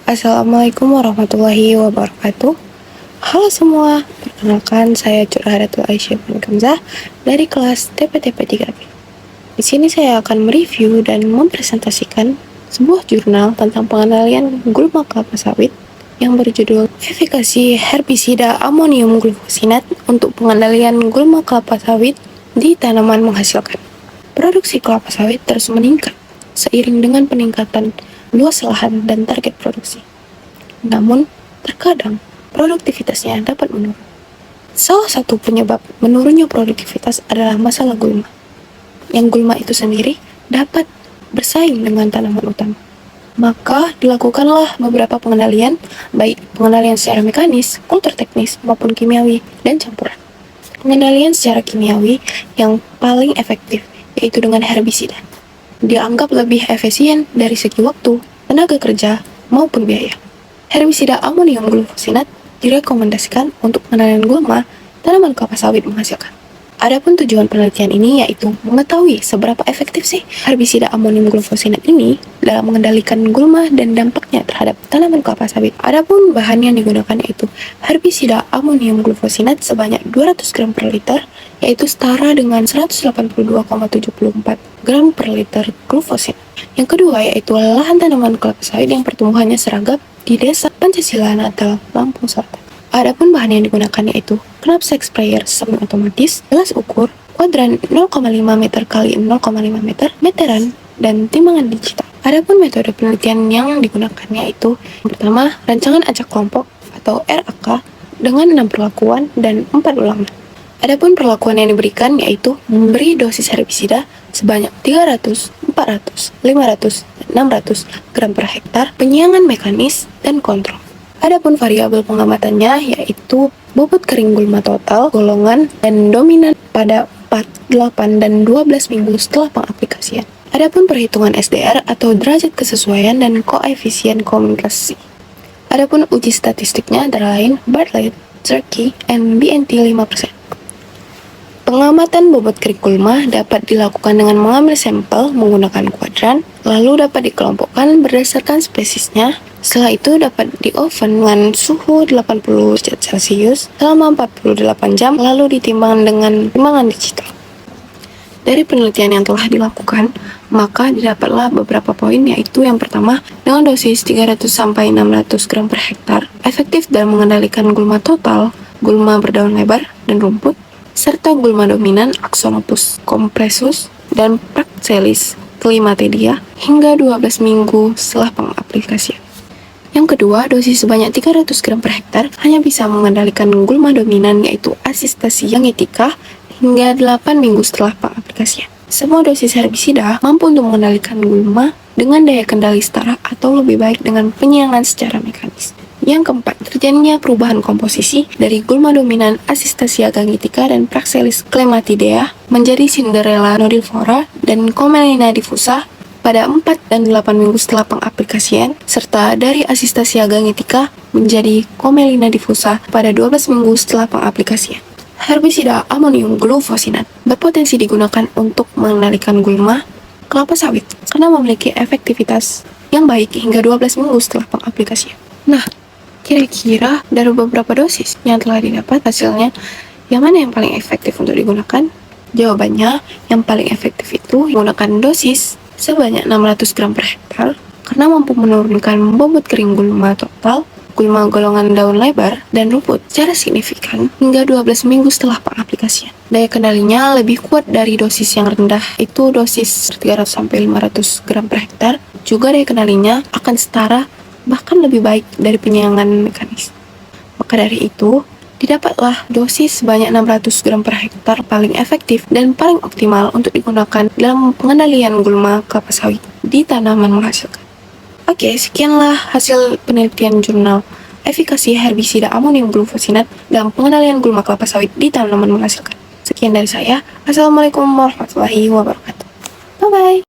Assalamualaikum warahmatullahi wabarakatuh. Halo semua, perkenalkan saya Curhadatul Aisyah bin Kamzah dari kelas TPTP 3B. Di sini saya akan mereview dan mempresentasikan sebuah jurnal tentang pengendalian gulma kelapa sawit yang berjudul Efikasi Herbisida Amonium Glufosinat untuk Pengendalian Gulma Kelapa Sawit di Tanaman Menghasilkan. Produksi kelapa sawit terus meningkat seiring dengan peningkatan luas lahan dan target produksi. Namun, terkadang produktivitasnya dapat menurun. Salah satu penyebab menurunnya produktivitas adalah masalah gulma. Yang gulma itu sendiri dapat bersaing dengan tanaman utama. Maka dilakukanlah beberapa pengendalian, baik pengendalian secara mekanis, kultur teknis, maupun kimiawi, dan campuran. Pengendalian secara kimiawi yang paling efektif yaitu dengan herbisida. Dianggap lebih efisien dari segi waktu, tenaga kerja, maupun biaya. Herbisida amonium glufosinat direkomendasikan untuk pengendalian gulma tanaman kelapa sawit menghasilkan. Adapun tujuan penelitian ini yaitu mengetahui seberapa efektif sih herbisida amonium glufosinat ini dalam mengendalikan gulma dan dampaknya terhadap tanaman kelapa sawit. Adapun bahan yang digunakan yaitu herbisida amonium glufosinat sebanyak 200 gram per liter, yaitu setara dengan 182,74 gram per liter glufosinat. Yang kedua yaitu lahan tanaman kelapa sawit yang pertumbuhannya seragam di Desa Pancasila Natal, Lampung Selatan. Adapun bahan yang digunakan yaitu knapsack sprayer semi otomatis, gelas ukur, kuadran 0,5 meter x 0,5 meter, meteran, dan timbangan digital. Adapun metode penelitian yang digunakan yaitu yang pertama, rancangan acak kelompok atau RAK dengan 6 perlakuan dan 4 ulangan. Adapun perlakuan yang diberikan yaitu memberi dosis herbisida sebanyak 300, 400, 500, dan 600 gram per hektar, penyiangan mekanis, dan kontrol. Adapun variabel pengamatannya yaitu bobot kering gulma total, golongan, dan dominan pada 4, 8, dan 12 minggu setelah pengaplikasian. Adapun perhitungan SDR atau derajat kesesuaian dan koefisien komunikasi. Adapun uji statistiknya antara lain Bartlett, Zerke, and BNT 5%. Pengamatan bobot kering gulma dapat dilakukan dengan mengambil sampel menggunakan kuadran, lalu dapat dikelompokkan berdasarkan spesiesnya. Setelah itu dapat di-oven dengan suhu 80 derajat Celcius selama 48 jam, lalu ditimbang dengan timbangan digital. Dari penelitian yang telah dilakukan, maka didapatlah beberapa poin, yaitu yang pertama, dengan dosis 300-600 gram per hektar, efektif dalam mengendalikan gulma total, gulma berdaun lebar dan rumput, serta gulma dominan Axonopus compressus dan Praxelis climatidia hingga 12 minggu setelah pengaplikasian. Yang kedua, dosis sebanyak 300 gram per hektar hanya bisa mengendalikan gulma dominan yaitu Asistacia gangetica hingga 8 minggu setelah pengaplikasian. Semua dosis herbisida mampu untuk mengendalikan gulma dengan daya kendali setara atau lebih baik dengan penyiangan secara mekanis. Yang keempat, terjadinya perubahan komposisi dari gulma dominan Asistacia gangetica dan Praxelis climatidia menjadi Cinderella nodiflora dan Commelina diffusa pada 4 dan 8 minggu setelah pengaplikasian, serta dari Asistacia gangetica menjadi Commelina diffusa pada 12 minggu setelah pengaplikasian. Herbisida amonium glufosinat berpotensi digunakan untuk mengendalikan gulma kelapa sawit karena memiliki efektivitas yang baik hingga 12 minggu setelah pengaplikasian. Nah, kira-kira dari beberapa dosis yang telah didapat hasilnya, yang mana yang paling efektif untuk digunakan? Jawabannya, yang paling efektif itu menggunakan dosis sebanyak 600 gram per hektar karena mampu menurunkan bobot kering gulma total, gulma golongan daun lebar, dan rumput secara signifikan hingga 12 minggu setelah pengaplikasian. Daya kendalinya lebih kuat dari dosis yang rendah, itu dosis 300-500 gram per hektar. Juga daya kendalinya akan setara bahkan lebih baik dari penyiangan mekanis. Maka dari itu, didapatlah dosis sebanyak 600 gram per hektar paling efektif dan paling optimal untuk digunakan dalam pengendalian gulma kelapa sawit di tanaman menghasilkan. Oke, sekianlah hasil penelitian jurnal Efikasi Herbisida Amonium Glufosinat dalam pengendalian gulma kelapa sawit di tanaman menghasilkan. Sekian dari saya. Assalamualaikum warahmatullahi wabarakatuh. Bye-bye.